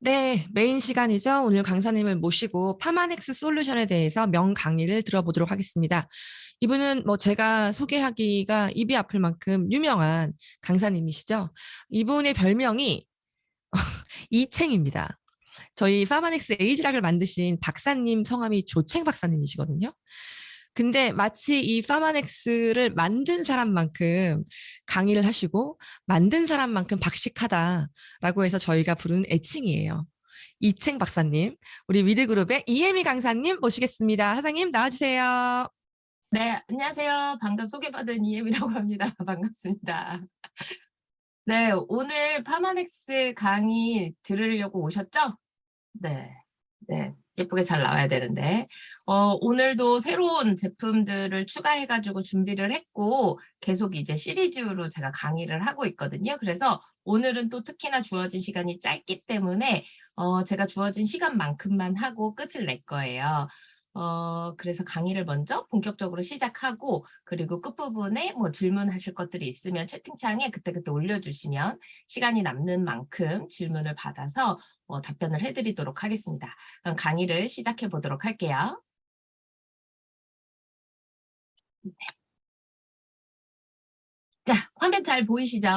네, 메인 시간이죠. 오늘 강사님을 모시고 파마넥스 솔루션에 대해서 명강의를 들어보도록 하겠습니다. 이분은 뭐 제가 소개하기가 입이 아플 만큼 유명한 강사님이시죠. 이분의 별명이 이챙입니다. 저희 파마넥스 에이지락을 만드신 박사님 성함이 조챙 박사님이시거든요. 근데 마치 이 파마넥스를 만든 사람만큼 강의를 하시고 만든 사람만큼 박식하다라고 해서 저희가 부르는 애칭이에요. 이챙 박사님, 우리 위드그룹의 이혜미 강사님 모시겠습니다. 사장님 나와주세요. 네, 안녕하세요. 방금 소개받은 이엠이라고 합니다. 반갑습니다. 네, 오늘 파마넥스 강의 들으려고 오셨죠? 네, 네, 예쁘게 잘 나와야 되는데. 오늘도 새로운 제품들을 추가해가지고 준비를 했고, 계속 이제 시리즈로 제가 강의를 하고 있거든요. 그래서 오늘은 또 특히나 주어진 시간이 짧기 때문에, 제가 주어진 시간만큼만 하고 끝을 낼 거예요. 그래서 강의를 먼저 본격적으로 시작하고, 그리고 끝부분에 뭐 질문하실 것들이 있으면 채팅창에 그때그때 올려주시면 시간이 남는 만큼 질문을 받아서 답변을 해드리도록 하겠습니다. 그럼 강의를 시작해 보도록 할게요. 자, 화면 잘 보이시죠?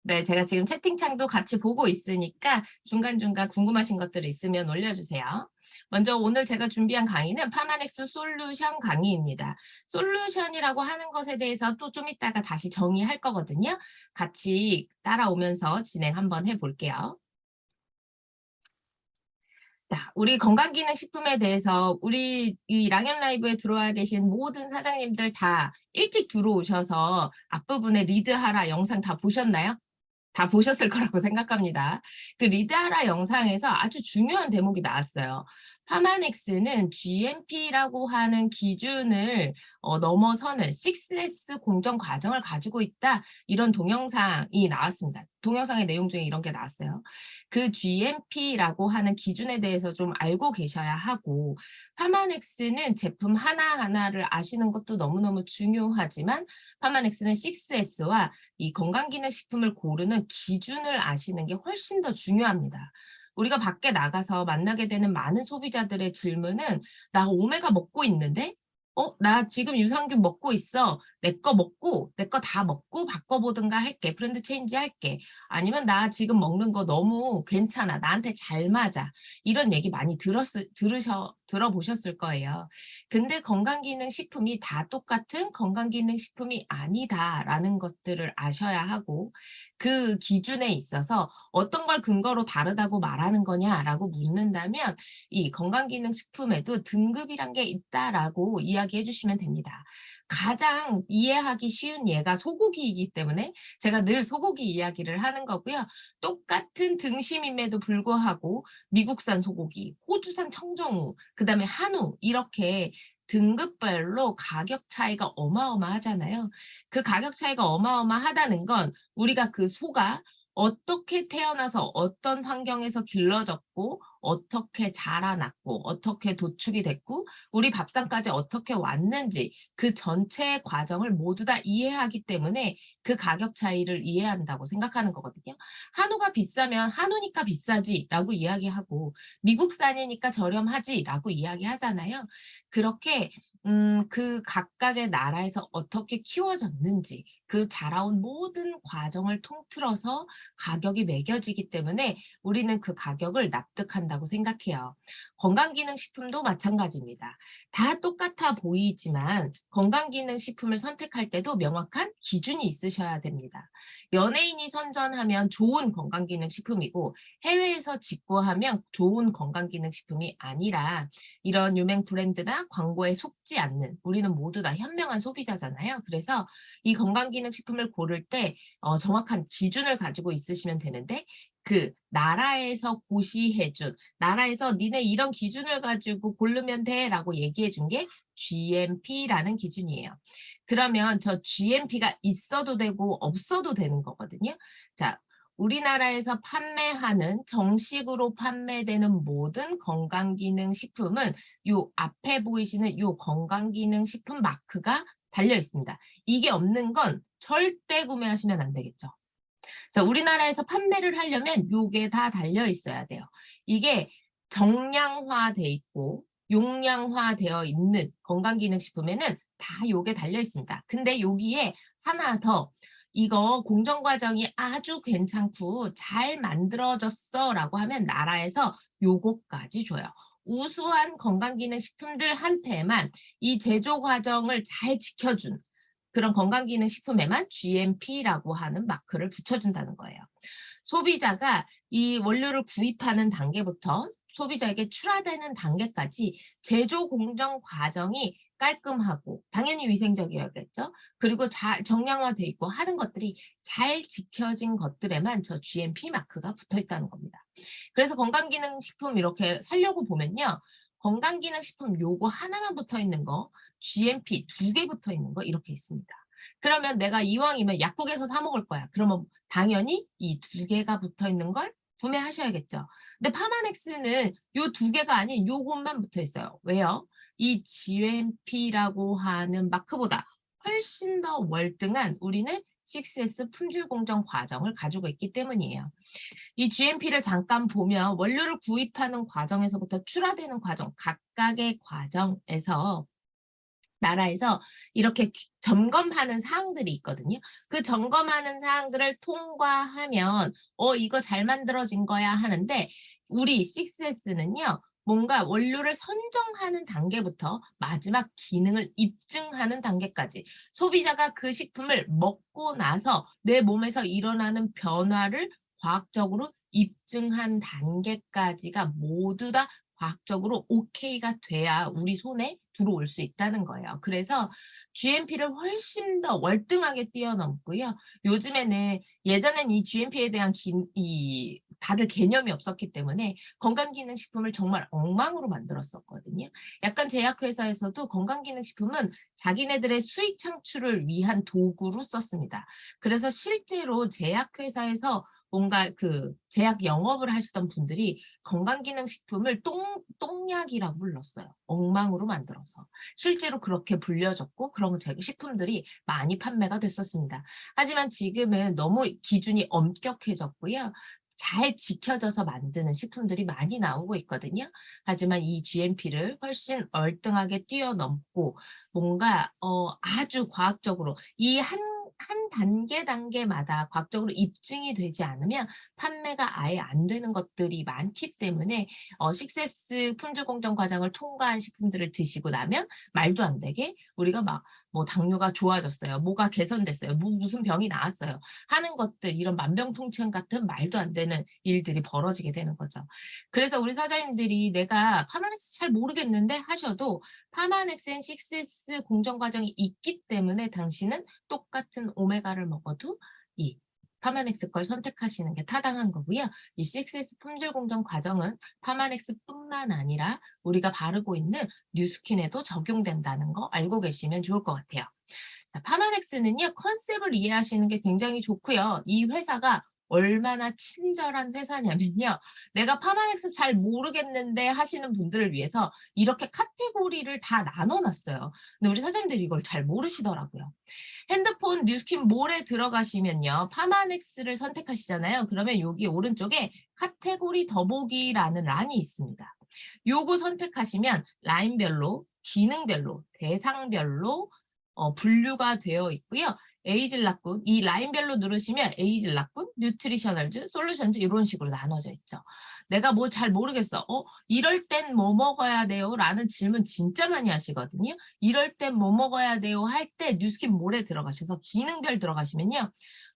네, 제가 지금 채팅창도 같이 보고 있으니까 중간중간 궁금하신 것들 있으면 올려주세요. 먼저 오늘 제가 준비한 강의는 파마넥스 솔루션 강의입니다. 솔루션이라고 하는 것에 대해서 또 좀 이따가 다시 정의할 거거든요. 같이 따라오면서 진행 한번 해볼게요. 자, 우리 건강기능식품에 대해서 우리 이 랑연 라이브에 들어와 계신 모든 사장님들 다 일찍 들어오셔서 앞부분에 리드하라 영상 다 보셨나요? 다 보셨을 거라고 생각합니다. 그 리드하라 영상에서 아주 중요한 대목이 나왔어요. 파마넥스는 GMP라고 하는 기준을 넘어서는 6S 공정 과정을 가지고 있다. 이런 동영상이 나왔습니다. 동영상의 내용 중에 이런 게 나왔어요. 그 GMP라고 하는 기준에 대해서 좀 알고 계셔야 하고, 파마넥스는 제품 하나하나를 아시는 것도 너무너무 중요하지만 파마넥스는 6S와 이 건강기능식품을 고르는 기준을 아시는 게 훨씬 더 중요합니다. 우리가 밖에 나가서 만나게 되는 많은 소비자들의 질문은 나 오메가 먹고 있는데? 나 지금 유산균 먹고 있어. 내 거 먹고, 내 거 다 먹고 바꿔보든가 할게. 브랜드 체인지 할게. 아니면 나 지금 먹는 거 너무 괜찮아. 나한테 잘 맞아. 이런 얘기 많이 들어보셨을 거예요. 근데 건강기능식품이 다 똑같은 건강기능식품이 아니다라는 것들을 아셔야 하고, 그 기준에 있어서 어떤 걸 근거로 다르다고 말하는 거냐라고 묻는다면 이 건강기능식품에도 등급이란 게 있다라고 이야기해 주시면 됩니다. 가장 이해하기 쉬운 예가 소고기이기 때문에 제가 늘 소고기 이야기를 하는 거고요. 똑같은 등심임에도 불구하고 미국산 소고기, 호주산 청정우, 그다음에 한우 이렇게 등급별로 가격 차이가 어마어마하잖아요. 그 가격 차이가 어마어마하다는 건 우리가 그 소가 어떻게 태어나서 어떤 환경에서 길러졌고 어떻게 자라났고 어떻게 도축이 됐고 우리 밥상까지 어떻게 왔는지 그 전체 과정을 모두 다 이해하기 때문에 그 가격 차이를 이해한다고 생각하는 거거든요. 한우가 비싸면 한우니까 비싸지라고 이야기하고 미국산이니까 저렴하지라고 이야기하잖아요. 그렇게 그 각각의 나라에서 어떻게 키워졌는지 그 자라온 모든 과정을 통틀어서 가격이 매겨지기 때문에 우리는 그 가격을 납득한다고 생각해요. 건강기능식품도 마찬가지입니다. 다 똑같아 보이지만 건강기능식품을 선택할 때도 명확한 기준이 있으셔야 됩니다. 연예인이 선전하면 좋은 건강기능식품이고 해외에서 직구하면 좋은 건강기능식품이 아니라 이런 유명 브랜드나 광고에 속지 않는 우리는 모두 다 현명한 소비자잖아요. 그래서 이 건강기능식품을 고를 때 정확한 기준을 가지고 있으시면 되는데 그 나라에서 고시해준 나라에서 니네 이런 기준을 가지고 고르면 돼라고 얘기해 준 게 GMP라는 기준이에요. 그러면 저 GMP가 있어도 되고 없어도 되는 거거든요. 자, 우리나라에서 판매하는 정식으로 판매되는 모든 건강기능식품은 요 앞에 보이시는 요 건강기능식품 마크가 달려 있습니다. 이게 없는 건 절대 구매하시면 안 되겠죠. 자, 우리나라에서 판매를 하려면 요게 다 달려 있어야 돼요. 이게 정량화돼 있고 용량화되어 있는 건강기능식품에는 다 요게 달려 있습니다. 근데 여기에 하나 더 이거 공정 과정이 아주 괜찮고 잘 만들어졌어 라고 하면 나라에서 요거까지 줘요. 우수한 건강기능식품들한테만 이 제조 과정을 잘 지켜준 그런 건강기능식품에만 GMP라고 하는 마크를 붙여준다는 거예요. 소비자가 이 원료를 구입하는 단계부터 소비자에게 출하되는 단계까지 제조 공정 과정이 깔끔하고 당연히 위생적이어야겠죠. 그리고 잘 정량화돼 있고 하는 것들이 잘 지켜진 것들에만 저 GMP 마크가 붙어 있다는 겁니다. 그래서 건강기능식품 이렇게 사려고 보면요. 건강기능식품 요거 하나만 붙어 있는 거, GMP 2개 붙어 있는 거 이렇게 있습니다. 그러면 내가 이왕이면 약국에서 사 먹을 거야. 그러면 당연히 이 2개가 붙어 있는 걸 구매하셔야겠죠. 근데 파마넥스는 요 2개가 아닌 요것만 붙어 있어요. 왜요? 이 GMP라고 하는 마크보다 훨씬 더 월등한 우리는 6S 품질 공정 과정을 가지고 있기 때문이에요. 이 GMP를 잠깐 보면 원료를 구입하는 과정에서부터 출하되는 과정, 각각의 과정에서 나라에서 이렇게 점검하는 사항들이 있거든요. 그 점검하는 사항들을 통과하면 이거 잘 만들어진 거야 하는데 우리 6S는요. 뭔가 원료를 선정하는 단계부터 마지막 기능을 입증하는 단계까지 소비자가 그 식품을 먹고 나서 내 몸에서 일어나는 변화를 과학적으로 입증한 단계까지가 모두 다 과학적으로 오케이가 돼야 우리 손에 들어올 수 있다는 거예요. 그래서 GMP를 훨씬 더 월등하게 뛰어넘고요. 요즘에는 예전엔 이 GMP에 대한 다들 개념이 없었기 때문에 건강기능식품을 정말 엉망으로 만들었었거든요. 약간 제약회사에서도 건강기능식품은 자기네들의 수익 창출을 위한 도구로 썼습니다. 그래서 실제로 제약회사에서 뭔가 그 제약 영업을 하시던 분들이 건강기능식품을 똥약이라고 불렀어요. 엉망으로 만들어서. 실제로 그렇게 불려졌고 그런 식품들이 많이 판매가 됐었습니다. 하지만 지금은 너무 기준이 엄격해졌고요. 잘 지켜져서 만드는 식품들이 많이 나오고 있거든요. 하지만 이 GMP를 훨씬 얼등하게 뛰어넘고 뭔가 아주 과학적으로 이 한 단계마다 과학적으로 입증이 되지 않으면 판매가 아예 안 되는 것들이 많기 때문에 6S 품질 공정 과정을 통과한 식품들을 드시고 나면 말도 안 되게 우리가 막 뭐 당뇨가 좋아졌어요. 뭐가 개선됐어요. 무슨 병이 나았어요. 하는 것들 이런 만병통치약 같은 말도 안 되는 일들이 벌어지게 되는 거죠. 그래서 우리 사장님들이 내가 파마넥스 잘 모르겠는데 하셔도 파마넥스엔 6S 공정 과정이 있기 때문에 당신은 똑같은 오메가를 먹어도 이 파마넥스 걸 선택하시는 게 타당한 거고요. 이 6S 품질 공정 과정은 파마넥스뿐만 아니라 우리가 바르고 있는 뉴스킨에도 적용된다는 거 알고 계시면 좋을 것 같아요. 자, 파마넥스는요. 컨셉을 이해하시는 게 굉장히 좋고요. 이 회사가 얼마나 친절한 회사냐면요. 내가 파마넥스 잘 모르겠는데 하시는 분들을 위해서 이렇게 카테고리를 다 나눠놨어요. 근데 우리 사장님들이 이걸 잘 모르시더라고요. 핸드폰 뉴스킨 몰에 들어가시면요. 파마넥스를 선택하시잖아요. 그러면 여기 오른쪽에 카테고리 더보기라는 란이 있습니다. 요거 선택하시면 라인별로, 기능별로, 대상별로 분류가 되어 있고요. 에이즐락군, 이 라인별로 누르시면 에이즐락군, 뉴트리셔널즈, 솔루션즈 이런 식으로 나눠져 있죠. 내가 뭐 잘 모르겠어. 이럴 땐 뭐 먹어야 돼요? 라는 질문 진짜 많이 하시거든요. 이럴 땐 뭐 먹어야 돼요? 할 때 뉴스킨 몰에 들어가셔서 기능별 들어가시면요.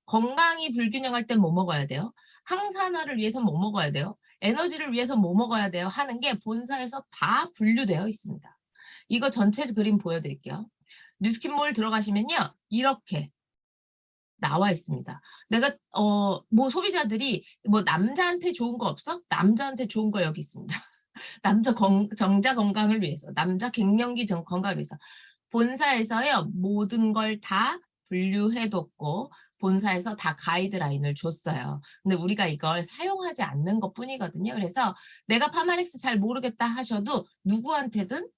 건강이 불균형할 땐 뭐 먹어야 돼요? 항산화를 위해서 뭐 먹어야 돼요? 에너지를 위해서 뭐 먹어야 돼요? 하는 게 본사에서 다 분류되어 있습니다. 이거 전체 그림 보여드릴게요. 뉴스킨몰 들어가시면요. 이렇게 나와 있습니다. 내가 뭐 소비자들이 뭐 남자한테 좋은 거 없어? 남자한테 좋은 거 여기 있습니다. 남자 정자 건강을 위해서, 남자 갱년기 건강을 위해서 본사에서요 모든 걸 다 분류해뒀고 본사에서 다 가이드라인을 줬어요. 근데 우리가 이걸 사용하지 않는 것 뿐이거든요. 그래서 내가 파마넥스 잘 모르겠다 하셔도 누구한테든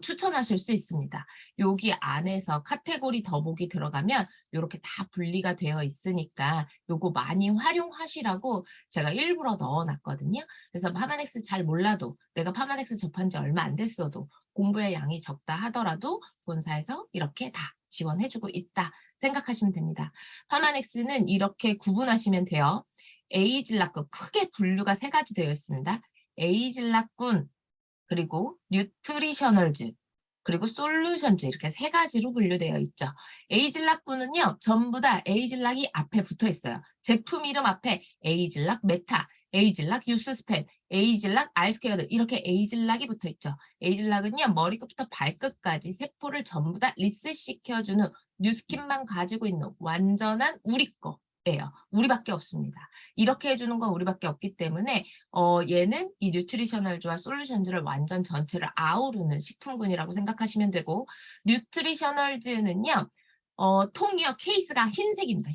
추천하실 수 있습니다. 여기 안에서 카테고리 더보기 들어가면 이렇게 다 분리가 되어 있으니까 요거 많이 활용하시라고 제가 일부러 넣어놨거든요. 그래서 파마넥스 잘 몰라도 내가 파마넥스 접한 지 얼마 안 됐어도 공부의 양이 적다 하더라도 본사에서 이렇게 다 지원해주고 있다 생각하시면 됩니다. 파마넥스는 이렇게 구분하시면 돼요. 에이즐락군 크게 분류가 세 가지 되어 있습니다. 에이즐락군 그리고 뉴트리셔널즈 그리고 솔루션즈 이렇게 세 가지로 분류되어 있죠. 에이즐락군은요 전부 다 에이즐락이 앞에 붙어 있어요. 제품 이름 앞에 에이즐락 메타, 에이즐락 유스스펜, 에이즐락 알스퀘어드 이렇게 에이즐락이 붙어 있죠. 에이즐락은요 머리끝부터 발끝까지 세포를 전부 다 리셋시켜주는 뉴스킨만 가지고 있는 완전한 우리 거예요. 우리밖에 없습니다. 이렇게 해주는 건 우리밖에 없기 때문에 얘는 이 뉴트리셔널즈와 솔루션즈를 완전 전체를 아우르는 식품군이라고 생각하시면 되고 뉴트리셔널즈는요 통이요 케이스가 흰색입니다.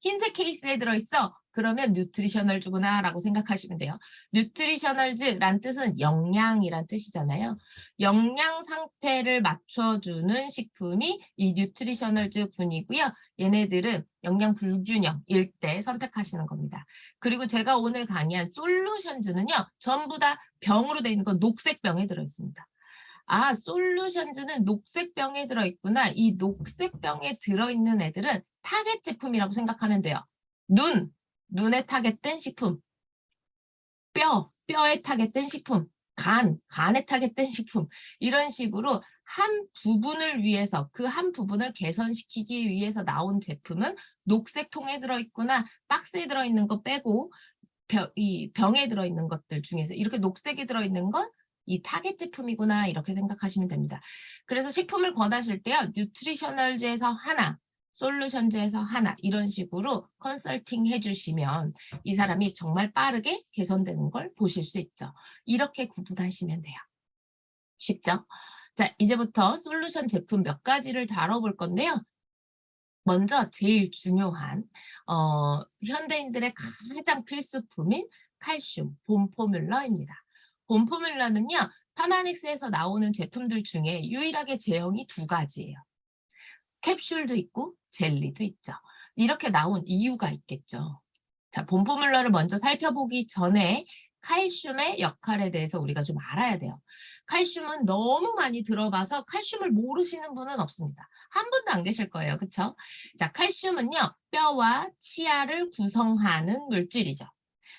흰색 케이스에 들어있어. 그러면 뉴트리셔널즈구나 라고 생각하시면 돼요. 뉴트리셔널즈란 뜻은 영양이란 뜻이잖아요. 영양 상태를 맞춰주는 식품이 이 뉴트리셔널즈 군이고요. 얘네들은 영양 불균형일 때 선택하시는 겁니다. 그리고 제가 오늘 강의한 솔루션즈는요. 전부 다 병으로 되어 있는 건 녹색 병에 들어있습니다. 아, 솔루션즈는 녹색 병에 들어있구나. 이 녹색 병에 들어있는 애들은 타겟 제품이라고 생각하면 돼요. 눈에 타겟된 식품. 뼈에 타겟된 식품. 간에 타겟된 식품. 이런 식으로 한 부분을 위해서 그 한 부분을 개선시키기 위해서 나온 제품은 녹색 통에 들어있구나. 박스에 들어있는 거 빼고 이 병에 들어있는 것들 중에서 이렇게 녹색에 들어있는 건 이 타겟 제품이구나 이렇게 생각하시면 됩니다. 그래서 식품을 권하실 때요. 뉴트리셔널즈에서 하나, 솔루션즈에서 하나 이런 식으로 컨설팅 해주시면 이 사람이 정말 빠르게 개선되는 걸 보실 수 있죠. 이렇게 구분하시면 돼요. 쉽죠? 자, 이제부터 솔루션 제품 몇 가지를 다뤄볼 건데요. 먼저 제일 중요한 현대인들의 가장 필수품인 칼슘, 봄포뮬러입니다. 봄포뮬러는요. 파마닉스에서 나오는 제품들 중에 유일하게 제형이 두 가지예요. 캡슐도 있고 젤리도 있죠. 이렇게 나온 이유가 있겠죠. 자, 봄포뮬러를 먼저 살펴보기 전에 칼슘의 역할에 대해서 우리가 좀 알아야 돼요. 칼슘은 너무 많이 들어봐서 칼슘을 모르시는 분은 없습니다. 한 분도 안 계실 거예요. 그렇죠? 자, 칼슘은요. 뼈와 치아를 구성하는 물질이죠.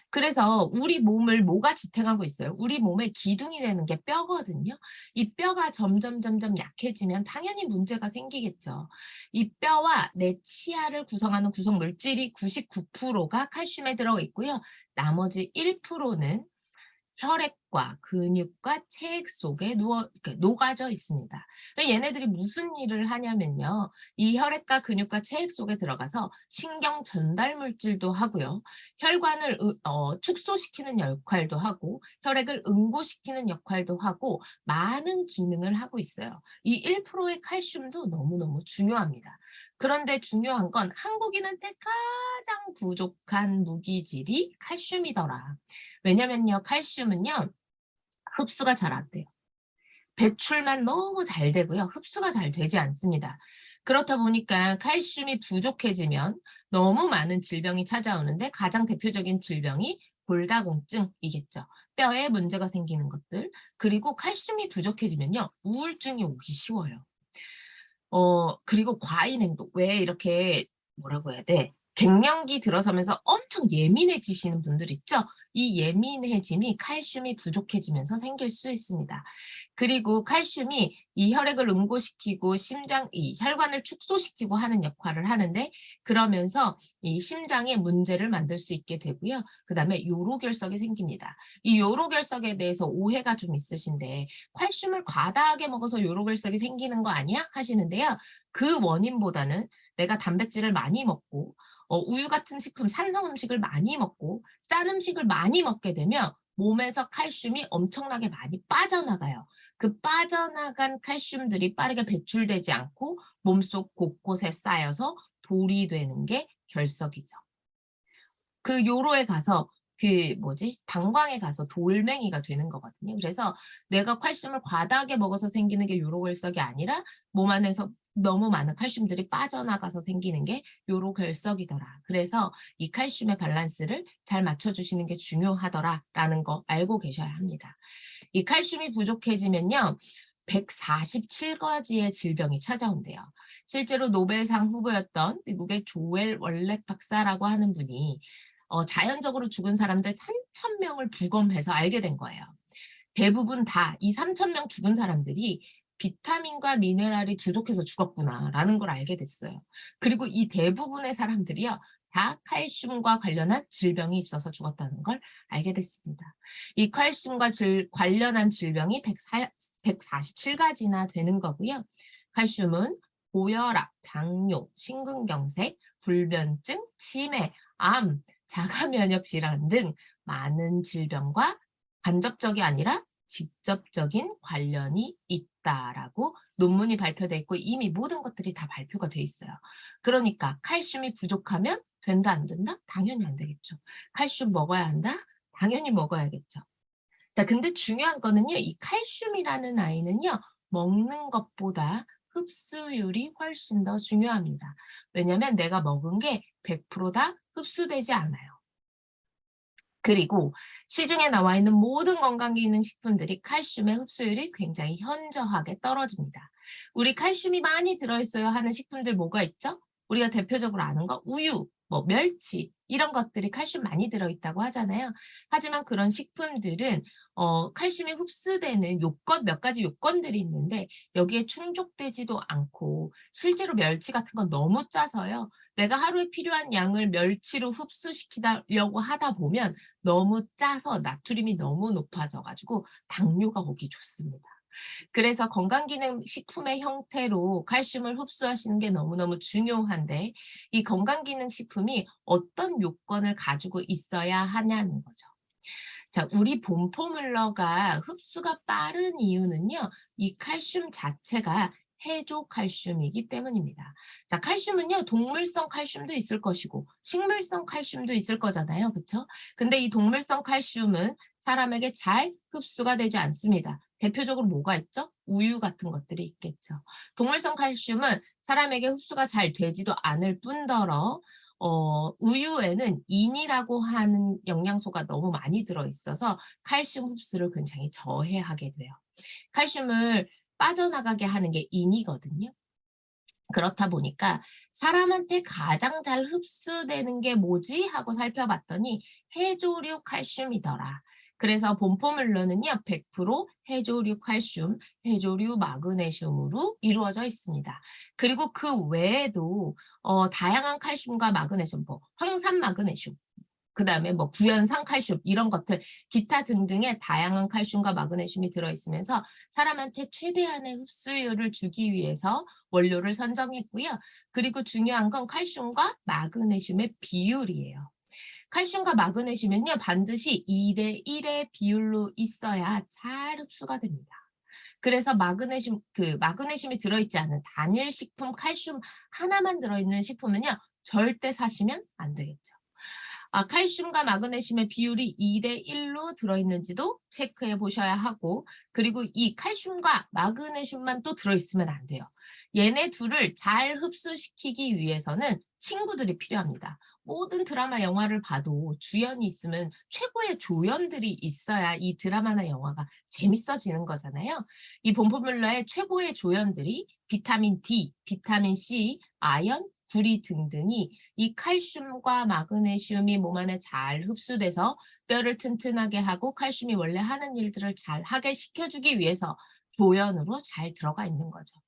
그래서 우리 몸을 뭐가 지탱하고 있어요? 우리 몸의 기둥이 되는 게 뼈거든요. 이 뼈가 점점 약해지면 당연히 문제가 생기겠죠. 이 뼈와 내 치아를 구성하는 구성 물질이 99%가 칼슘에 들어있고요. 나머지 1%는 혈액과 근육과 체액 속에 녹아져 있습니다. 얘네들이 무슨 일을 하냐면요. 이 혈액과 근육과 체액 속에 들어가서 신경 전달 물질도 하고요. 혈관을 축소시키는 역할도 하고 혈액을 응고시키는 역할도 하고 많은 기능을 하고 있어요. 이 1%의 칼슘도 너무너무 중요합니다. 그런데 중요한 건 한국인한테 가장 부족한 무기질이 칼슘이더라. 왜냐면요, 칼슘은요, 흡수가 잘 안 돼요. 배출만 너무 잘 되고요. 흡수가 잘 되지 않습니다. 그렇다 보니까 칼슘이 부족해지면 너무 많은 질병이 찾아오는데 가장 대표적인 질병이 골다공증이겠죠. 뼈에 문제가 생기는 것들. 그리고 칼슘이 부족해지면요. 우울증이 오기 쉬워요. 그리고 과잉 행동. 왜 이렇게 뭐라고 해야 돼? 갱년기 들어서면서 엄청 예민해지시는 분들 있죠? 이 예민해짐이 칼슘이 부족해지면서 생길 수 있습니다. 그리고 칼슘이 이 혈액을 응고시키고 이 혈관을 축소시키고 하는 역할을 하는데 그러면서 이 심장에 문제를 만들 수 있게 되고요. 그 다음에 요로결석이 생깁니다. 이 요로결석에 대해서 오해가 좀 있으신데 칼슘을 과다하게 먹어서 요로결석이 생기는 거 아니야? 하시는데요. 그 원인보다는 내가 단백질을 많이 먹고 우유 같은 식품, 산성 음식을 많이 먹고 짠 음식을 많이 먹게 되면 몸에서 칼슘이 엄청나게 많이 빠져나가요. 그 빠져나간 칼슘들이 빠르게 배출되지 않고 몸속 곳곳에 쌓여서 돌이 되는 게 결석이죠. 그 요로에 가서 방광에 가서 돌멩이가 되는 거거든요. 그래서 내가 칼슘을 과다하게 먹어서 생기는 게 요로결석이 아니라 몸 안에서 너무 많은 칼슘들이 빠져나가서 생기는 게 요로결석이더라. 그래서 이 칼슘의 밸런스를 잘 맞춰주시는 게 중요하더라라는 거 알고 계셔야 합니다. 이 칼슘이 부족해지면요. 147가지의 질병이 찾아온대요. 실제로 노벨상 후보였던 미국의 조엘 월렉 박사라고 하는 분이 자연적으로 죽은 사람들 3,000명을 부검해서 알게 된 거예요. 대부분 다 이 3,000명 죽은 사람들이 비타민과 미네랄이 부족해서 죽었구나라는 걸 알게 됐어요. 그리고 이 대부분의 사람들이요. 다 칼슘과 관련한 질병이 있어서 죽었다는 걸 알게 됐습니다. 이 칼슘과 관련한 질병이 147가지나 되는 거고요. 칼슘은 고혈압, 당뇨, 심근경색, 불면증, 치매, 암, 자가면역 질환 등 많은 질병과 간접적이 아니라 직접적인 관련이 있다라고 논문이 발표돼 있고 이미 모든 것들이 다 발표가 돼 있어요. 그러니까 칼슘이 부족하면 된다 안 된다? 당연히 안 되겠죠. 칼슘 먹어야 한다? 당연히 먹어야겠죠. 자, 근데 중요한 거는요. 이 칼슘이라는 아이는요. 먹는 것보다 흡수율이 훨씬 더 중요합니다. 왜냐하면 내가 먹은 게 100%다 흡수되지 않아요. 그리고 시중에 나와 있는 모든 건강기능식품들이 칼슘의 흡수율이 굉장히 현저하게 떨어집니다. 우리 칼슘이 많이 들어있어요 하는 식품들 뭐가 있죠? 우리가 대표적으로 아는 거 우유, 멸치 이런 것들이 칼슘 많이 들어있다고 하잖아요. 하지만 그런 식품들은 칼슘이 흡수되는 몇 가지 요건들이 있는데 여기에 충족되지도 않고 실제로 멸치 같은 건 너무 짜서요. 내가 하루에 필요한 양을 멸치로 흡수시키려고 하다 보면 너무 짜서 나트륨이 너무 높아져가지고 당뇨가 오기 좋습니다. 그래서 건강기능식품의 형태로 칼슘을 흡수하시는 게 너무너무 중요한데 이 건강기능식품이 어떤 요건을 가지고 있어야 하냐는 거죠. 자, 우리 봄포뮬러가 흡수가 빠른 이유는요. 이 칼슘 자체가 해조 칼슘이기 때문입니다. 자, 칼슘은요. 동물성 칼슘도 있을 것이고 식물성 칼슘도 있을 거잖아요. 그렇죠? 근데 이 동물성 칼슘은 사람에게 잘 흡수가 되지 않습니다. 대표적으로 뭐가 있죠? 우유 같은 것들이 있겠죠. 동물성 칼슘은 사람에게 흡수가 잘 되지도 않을 뿐더러 우유에는 인이라고 하는 영양소가 너무 많이 들어있어서 칼슘 흡수를 굉장히 저해하게 돼요. 칼슘을 빠져나가게 하는 게 인이거든요. 그렇다 보니까 사람한테 가장 잘 흡수되는 게 뭐지? 하고 살펴봤더니 해조류 칼슘이더라. 그래서 봄포뮬러는요. 100% 해조류 칼슘, 해조류 마그네슘으로 이루어져 있습니다. 그리고 그 외에도 다양한 칼슘과 마그네슘, 황산 마그네슘, 그다음에 구연산 칼슘 이런 것들 기타 등등의 다양한 칼슘과 마그네슘이 들어있으면서 사람한테 최대한의 흡수율을 주기 위해서 원료를 선정했고요. 그리고 중요한 건 칼슘과 마그네슘의 비율이에요. 칼슘과 마그네슘은요 반드시 2대1의 비율로 있어야 잘 흡수가 됩니다. 그래서 마그네슘이 들어있지 않은 단일 식품 칼슘 하나만 들어있는 식품은요 절대 사시면 안 되겠죠. 칼슘과 마그네슘의 비율이 2대1로 들어있는지도 체크해 보셔야 하고 그리고 이 칼슘과 마그네슘만 또 들어있으면 안 돼요. 얘네 둘을 잘 흡수시키기 위해서는 친구들이 필요합니다. 모든 드라마 영화를 봐도 주연이 있으면 최고의 조연들이 있어야 이 드라마나 영화가 재밌어지는 거잖아요. 이 봄포뮬러의 최고의 조연들이 비타민 D, 비타민 C, 아연, 구리 등등이 이 칼슘과 마그네슘이 몸 안에 잘 흡수돼서 뼈를 튼튼하게 하고 칼슘이 원래 하는 일들을 잘 하게 시켜주기 위해서 조연으로 잘 들어가 있는 거죠.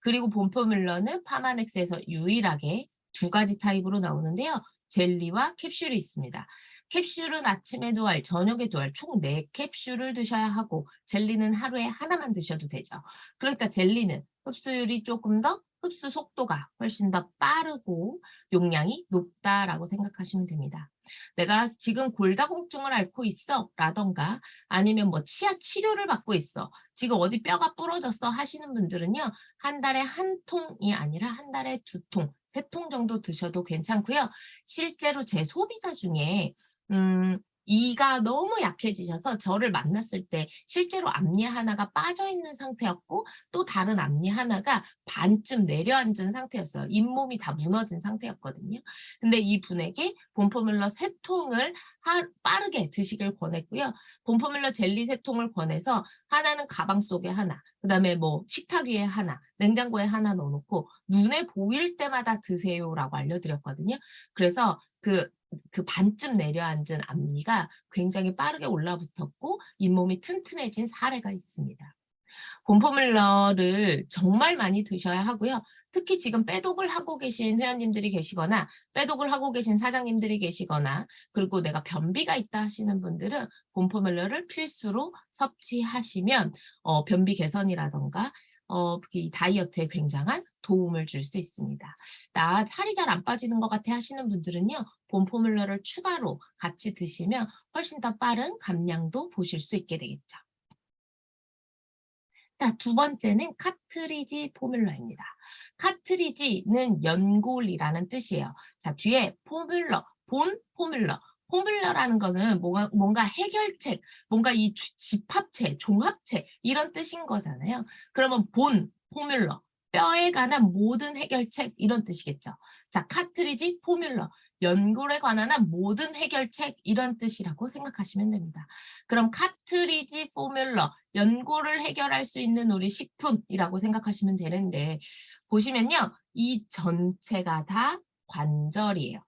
그리고 봄포뮬러는 파마넥스에서 유일하게 2가지 타입으로 나오는데요. 젤리와 캡슐이 있습니다. 캡슐은 아침에 2알, 저녁에 2알, 총 4캡슐을 드셔야 하고 젤리는 하루에 하나만 드셔도 되죠. 그러니까 젤리는 흡수율이 조금 더 흡수 속도가 훨씬 더 빠르고 용량이 높다라고 생각하시면 됩니다. 내가 지금 골다공증을 앓고 있어 라던가 아니면 치아 치료를 받고 있어 지금 어디 뼈가 부러졌어 하시는 분들은요 한 달에 1통이 아니라 한 달에 2통, 3통 정도 드셔도 괜찮고요. 실제로 제 소비자 중에 이가 너무 약해지셔서 저를 만났을 때 실제로 앞니 하나가 빠져 있는 상태였고 또 다른 앞니 하나가 반쯤 내려앉은 상태였어요. 잇몸이 다 무너진 상태였거든요. 근데 이분에게 본포뮬러 3통을 빠르게 드시길 권했고요. 본포뮬러 젤리 3통을 권해서 하나는 가방 속에 하나, 그다음에 뭐 식탁 위에 하나, 냉장고에 하나 넣어놓고 눈에 보일 때마다 드세요라고 알려드렸거든요. 그래서 그 반쯤 내려앉은 앞니가 굉장히 빠르게 올라붙었고 잇몸이 튼튼해진 사례가 있습니다. 곰포뮬러를 정말 많이 드셔야 하고요. 특히 지금 빼독을 하고 계신 회원님들이 계시거나 빼독을 하고 계신 사장님들이 계시거나 그리고 내가 변비가 있다 하시는 분들은 곰포뮬러를 필수로 섭취하시면 변비 개선이라던가 이 다이어트에 굉장한 도움을 줄 수 있습니다. 나 살이 잘 안 빠지는 것 같아 하시는 분들은요. 곰포뮬러를 추가로 같이 드시면 훨씬 더 빠른 감량도 보실 수 있게 되겠죠. 자, 두 번째는 카트리지 포뮬러입니다. 카트리지는 연골이라는 뜻이에요. 자, 뒤에 포뮬러, 본 포뮬러. 포뮬러라는 거는 뭔가 해결책, 뭔가 이 집합체, 종합체 이런 뜻인 거잖아요. 그러면 본 포뮬러, 뼈에 관한 모든 해결책 이런 뜻이겠죠. 자, 카트리지 포뮬러, 연골에 관한 모든 해결책 이런 뜻이라고 생각하시면 됩니다. 그럼 카트리지 포뮬러, 연골을 해결할 수 있는 우리 식품이라고 생각하시면 되는데 보시면요. 이 전체가 다 관절이에요.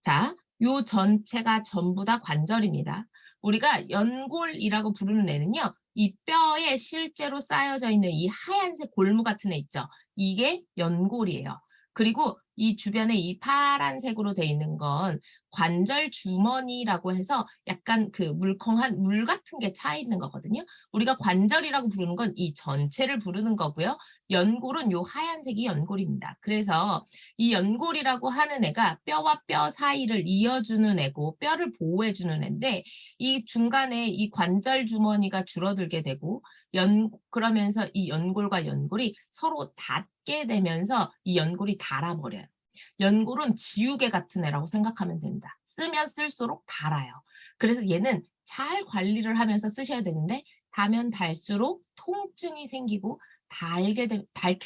자, 요 전체가 전부 다 관절입니다. 우리가 연골이라고 부르는 애는요. 이 뼈에 실제로 쌓여져 있는 이 하얀색 골무 같은 애 있죠. 이게 연골이에요. 그리고 이 주변에 이 파란색으로 돼 있는 건 관절 주머니라고 해서 약간 그 물컹한 물 같은 게 차 있는 거거든요. 우리가 관절이라고 부르는 건 이 전체를 부르는 거고요. 연골은 요 하얀색이 연골입니다. 그래서 이 연골이라고 하는 애가 뼈와 뼈 사이를 이어주는 애고 뼈를 보호해주는 애인데 이 중간에 이 관절 주머니가 줄어들게 되고 그러면서 이 연골과 연골이 서로 닿게 되면서 이 연골이 닳아버려요. 연골은 지우개 같은 애라고 생각하면 됩니다. 쓰면 쓸수록 닳아요. 그래서 얘는 잘 관리를 하면서 쓰셔야 되는데 닳으면 닳수록 통증이 생기고 닳게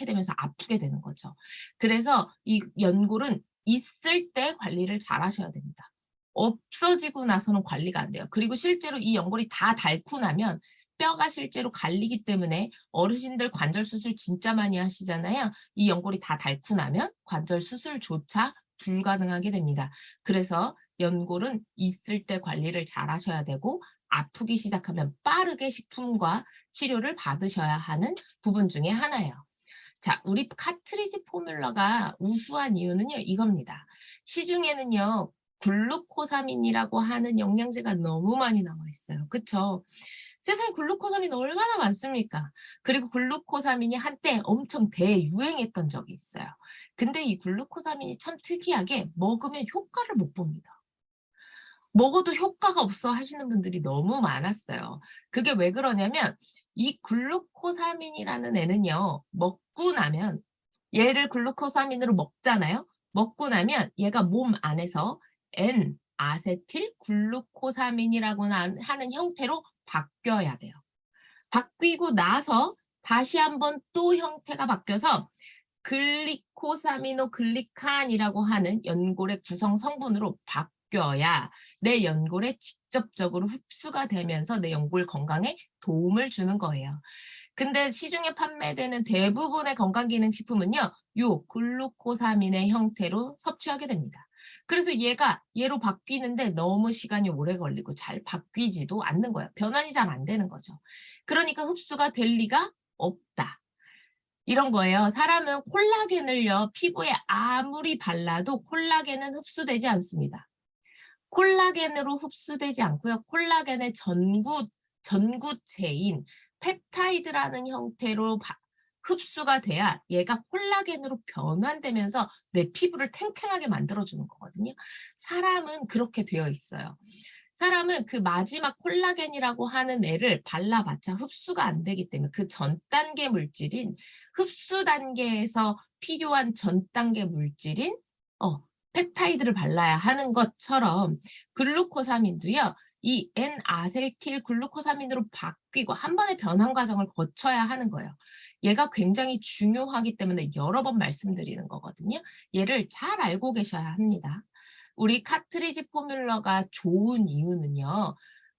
되면서 아프게 되는 거죠. 그래서 이 연골은 있을 때 관리를 잘 하셔야 됩니다. 없어지고 나서는 관리가 안 돼요. 그리고 실제로 이 연골이 다 닳고 나면 뼈가 실제로 갈리기 때문에 어르신들 관절 수술 진짜 많이 하시잖아요. 이 연골이 다 닳고 나면 관절 수술조차 불가능하게 됩니다. 그래서 연골은 있을 때 관리를 잘 하셔야 되고 아프기 시작하면 빠르게 식품과 치료를 받으셔야 하는 부분 중에 하나예요. 자, 우리 카트리지 포뮬러가 우수한 이유는요, 이겁니다. 시중에는요, 글루코사민이라고 하는 영양제가 너무 많이 나와 있어요. 그쵸? 세상에 글루코사민 얼마나 많습니까? 그리고 글루코사민이 한때 엄청 대유행했던 적이 있어요. 근데 이 글루코사민이 참 특이하게 먹으면 효과를 못 봅니다. 먹어도 효과가 없어 하시는 분들이 너무 많았어요. 그게 왜 그러냐면 이 글루코사민이라는 애는요. 먹고 나면 얘를 글루코사민으로 먹잖아요. 먹고 나면 얘가 몸 안에서 N-아세틸 글루코사민이라고 하는 형태로 바뀌어야 돼요. 바뀌고 나서 다시 한번 또 형태가 바뀌어서 글리코사미노글리칸이라고 하는 연골의 구성 성분으로 바뀌어야 내 연골에 직접적으로 흡수가 되면서 내 연골 건강에 도움을 주는 거예요. 근데 시중에 판매되는 대부분의 건강기능식품은요. 요 글루코사민의 형태로 섭취하게 됩니다. 그래서 얘로 바뀌는데 너무 시간이 오래 걸리고 잘 바뀌지도 않는 거예요. 변환이 잘 안 되는 거죠. 그러니까 흡수가 될 리가 없다. 이런 거예요. 사람은 콜라겐을요. 피부에 아무리 발라도 콜라겐은 흡수되지 않습니다. 콜라겐으로 흡수되지 않고요. 콜라겐의 전구체인 펩타이드라는 형태로 흡수가 돼야 얘가 콜라겐으로 변환되면서 내 피부를 탱탱하게 만들어주는 거거든요. 사람은 그렇게 되어 있어요. 사람은 그 마지막 콜라겐이라고 하는 애를 발라봤자 흡수가 안 되기 때문에 그 전 단계 물질인 흡수 단계에서 필요한 전 단계 물질인 펩타이드를 발라야 하는 것처럼 글루코사민도요. 이 N아세틸 글루코사민으로 바뀌고 한 번의 변환 과정을 거쳐야 하는 거예요. 얘가 굉장히 중요하기 때문에 여러 번 말씀드리는 거거든요. 얘를 잘 알고 계셔야 합니다. 우리 카트리지 포뮬러가 좋은 이유는요.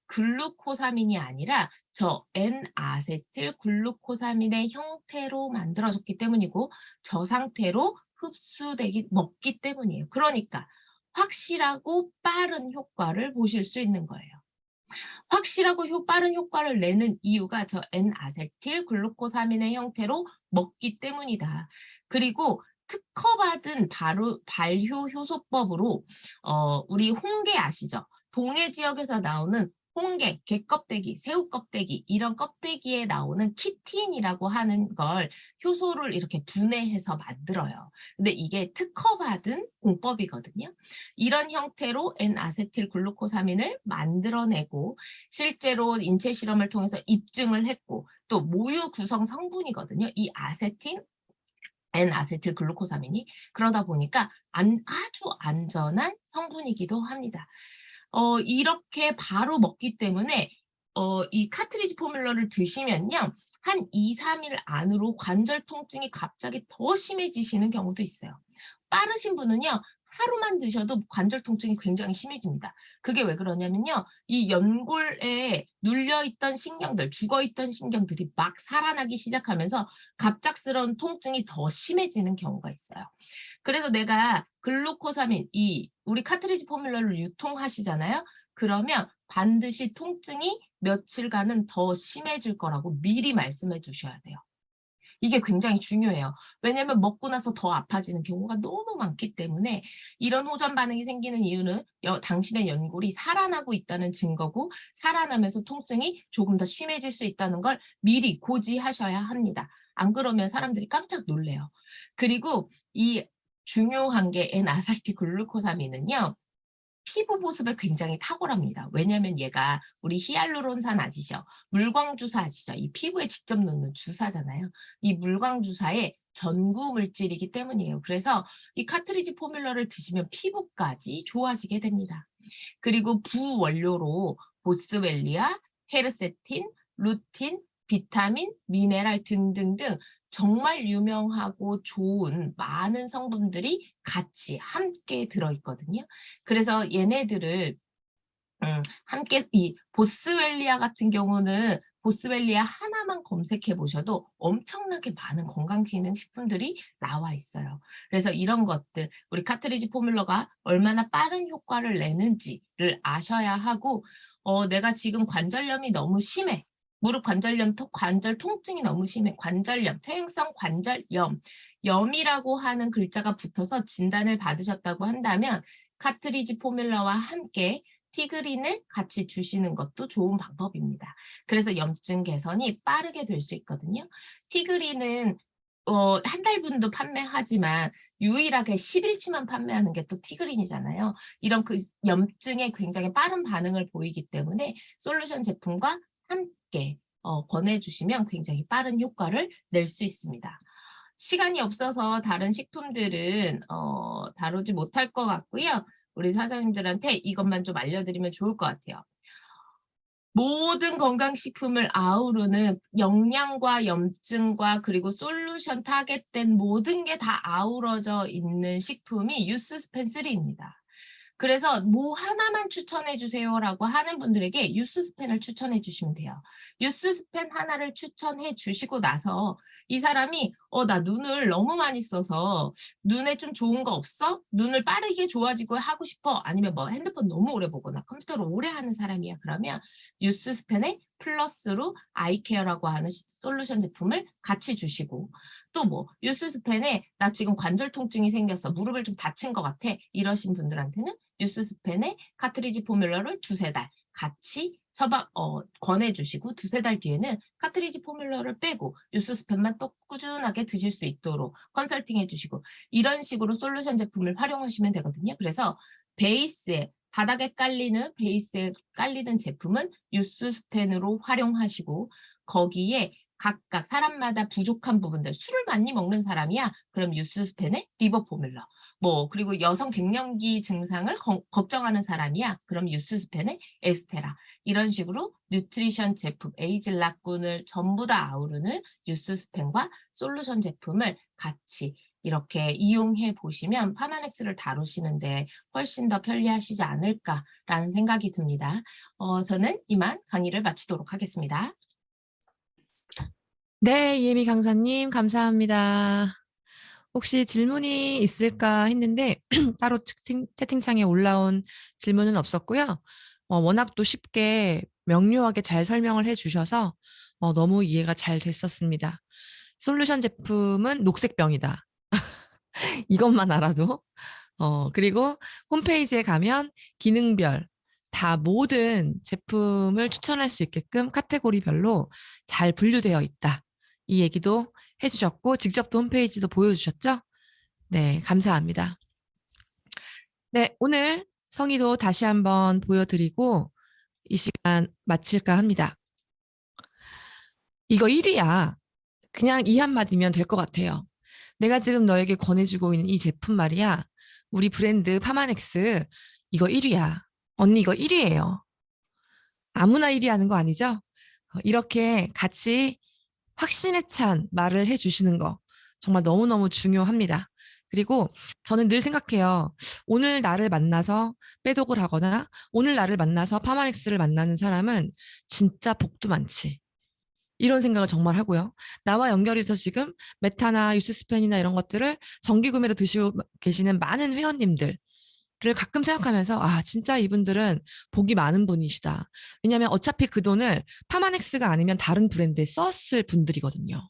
글루코사민이 아니라 저 N아세틸 글루코사민의 형태로 만들어졌기 때문이고 저 상태로 흡수되기 먹기 때문이에요. 그러니까 확실하고 빠른 효과를 보실 수 있는 거예요. 확실하고 빠른 효과를 내는 이유가 저 N아세틸 글루코사민의 형태로 먹기 때문이다. 그리고 특허받은 발효 효소법으로 우리 홍게 아시죠? 동해 지역에서 나오는 홍게, 게 껍데기, 새우 껍데기 이런 껍데기에 나오는 키틴이라고 하는 걸 효소를 이렇게 분해해서 만들어요. 근데 이게 특허받은 공법이거든요. 이런 형태로 N아세틸 글루코사민을 만들어내고 실제로 인체 실험을 통해서 입증을 했고 또 모유 구성 성분이거든요. 이 N아세틸 글루코사민이 그러다 보니까 아주 안전한 성분이기도 합니다. 이렇게 바로 먹기 때문에 이 카트리지 포뮬러를 드시면요. 한 2, 3일 안으로 관절 통증이 갑자기 더 심해지시는 경우도 있어요. 빠르신 분은요. 하루만 드셔도 관절 통증이 굉장히 심해집니다. 그게 왜 그러냐면요. 이 연골에 눌려있던 신경들, 죽어있던 신경들이 막 살아나기 시작하면서 갑작스러운 통증이 더 심해지는 경우가 있어요. 그래서 내가 글루코사민, 우리 카트리지 포뮬러를 유통하시잖아요. 그러면 반드시 통증이 며칠간은 더 심해질 거라고 미리 말씀해 주셔야 돼요. 이게 굉장히 중요해요. 왜냐하면 먹고 나서 더 아파지는 경우가 너무 많기 때문에 이런 호전 반응이 생기는 이유는 당신의 연골이 살아나고 있다는 증거고 살아나면서 통증이 조금 더 심해질 수 있다는 걸 미리 고지하셔야 합니다. 안 그러면 사람들이 깜짝 놀래요. 그리고 이 중요한 게 N아세틸 글루코사민은요. 피부 보습에 굉장히 탁월합니다. 왜냐하면 얘가 우리 히알루론산 아시죠? 물광주사 아시죠? 이 피부에 직접 놓는 주사잖아요. 이 물광주사의 전구 물질이기 때문이에요. 그래서 이 카트리지 포뮬러를 드시면 피부까지 좋아지게 됩니다. 그리고 부원료로 보스웰리아, 케르세틴, 루틴, 비타민, 미네랄 등등등 정말 유명하고 좋은 많은 성분들이 같이 함께 들어있거든요. 그래서 얘네들을 함께 이 보스웰리아 같은 경우는 보스웰리아 하나만 검색해 보셔도 엄청나게 많은 건강기능식품들이 나와 있어요. 그래서 이런 것들 우리 카트리지 포뮬러가 얼마나 빠른 효과를 내는지를 아셔야 하고 내가 지금 관절염이 너무 심해. 무릎 관절염, 관절 통증이 너무 심해. 관절염, 퇴행성 관절염. 염이라고 하는 글자가 붙어서 진단을 받으셨다고 한다면 카트리지 포뮬러와 함께 티그린을 같이 주시는 것도 좋은 방법입니다. 그래서 염증 개선이 빠르게 될 수 있거든요. 티그린은 한 달분도 판매하지만 유일하게 10일치만 판매하는 게 또 티그린이잖아요. 이런 그 염증에 굉장히 빠른 반응을 보이기 때문에 솔루션 제품과 함께 권해주시면 굉장히 빠른 효과를 낼 수 있습니다. 시간이 없어서 다른 식품들은 다루지 못할 것 같고요. 우리 사장님들한테 이것만 좀 알려드리면 좋을 것 같아요. 모든 건강식품을 아우르는 영양과 염증과 그리고 솔루션 타겟된 모든 게 다 아우러져 있는 식품이 유스스펜3입니다. 그래서 뭐 하나만 추천해 주세요라고 하는 분들에게 유스스펜을 추천해 주시면 돼요. 유스스펜 하나를 추천해 주시고 나서 이 사람이 나 눈을 너무 많이 써서 눈에 좀 좋은 거 없어? 눈을 빠르게 좋아지고 하고 싶어? 아니면 뭐 핸드폰 너무 오래 보거나 컴퓨터를 오래 하는 사람이야. 그러면 유스스펜에 플러스로 아이케어라고 하는 솔루션 제품을 같이 주시고 또 뭐 유스스펜에 나 지금 관절 통증이 생겼어. 무릎을 좀 다친 것 같아. 이러신 분들한테는 유스스펜에 카트리지 포뮬러를 2~3달 같이 권해주시고 2~3달 뒤에는 카트리지 포뮬러를 빼고 유스스펜만 또 꾸준하게 드실 수 있도록 컨설팅 해주시고 이런 식으로 솔루션 제품을 활용하시면 되거든요. 그래서 바닥에 깔리는 베이스에 깔리는 제품은 유스스펜으로 활용하시고 거기에 각각 사람마다 부족한 부분들 술을 많이 먹는 사람이야. 그럼 유스스펜의 리버 포뮬러 그리고 여성 갱년기 증상을 걱정하는 사람이야. 그럼 유스스펜의 에스테라. 이런 식으로 뉴트리션 제품, 에이즐락군을 전부 다 아우르는 유스스펜과 솔루션 제품을 같이 이렇게 이용해 보시면 파마넥스를 다루시는데 훨씬 더 편리하시지 않을까라는 생각이 듭니다. 저는 이만 강의를 마치도록 하겠습니다. 네, 이혜미 강사님, 감사합니다. 혹시 질문이 있을까 했는데 따로 채팅창에 올라온 질문은 없었고요. 워낙 또 쉽게 명료하게 잘 설명을 해주셔서 너무 이해가 잘 됐었습니다. 솔루션 제품은 녹색병이다. 이것만 알아도. 그리고 홈페이지에 가면 기능별 다 모든 제품을 추천할 수 있게끔 카테고리별로 잘 분류되어 있다. 이 얘기도 해주셨고 직접 또 홈페이지도 보여주셨죠? 네, 감사합니다. 네, 오늘 성의도 다시 한번 보여드리고 이 시간 마칠까 합니다. 이거 1위야. 그냥 이 한마디면 될 것 같아요. 내가 지금 너에게 권해주고 있는 이 제품 말이야. 우리 브랜드 파마넥스 이거 1위야. 언니 이거 1위예요. 아무나 1위 하는 거 아니죠? 이렇게 같이 확신에 찬 말을 해주시는 거 정말 너무너무 중요합니다. 그리고 저는 늘 생각해요. 오늘 나를 만나서 빼독을 하거나 오늘 나를 만나서 파마넥스를 만나는 사람은 진짜 복도 많지. 이런 생각을 정말 하고요. 나와 연결해서 지금 메타나 유스스펜이나 이런 것들을 정기 구매로 드시고 계시는 많은 회원님들 를 가끔 생각하면서 진짜 이분들은 복이 많은 분이시다. 왜냐하면 어차피 그 돈을 파마넥스가 아니면 다른 브랜드에 썼을 분들이거든요.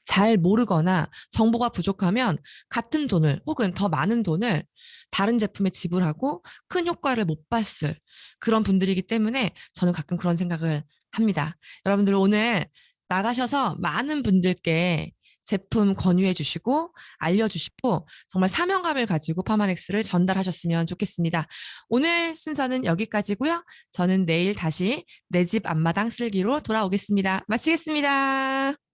잘 모르거나 정보가 부족하면 같은 돈을 혹은 더 많은 돈을 다른 제품에 지불하고 큰 효과를 못 봤을 그런 분들이기 때문에 저는 가끔 그런 생각을 합니다. 여러분들 오늘 나가셔서 많은 분들께 제품 권유해 주시고 알려주시고 정말 사명감을 가지고 파마넥스를 전달하셨으면 좋겠습니다. 오늘 순서는 여기까지고요. 저는 내일 다시 내 집 앞마당 쓸기로 돌아오겠습니다. 마치겠습니다.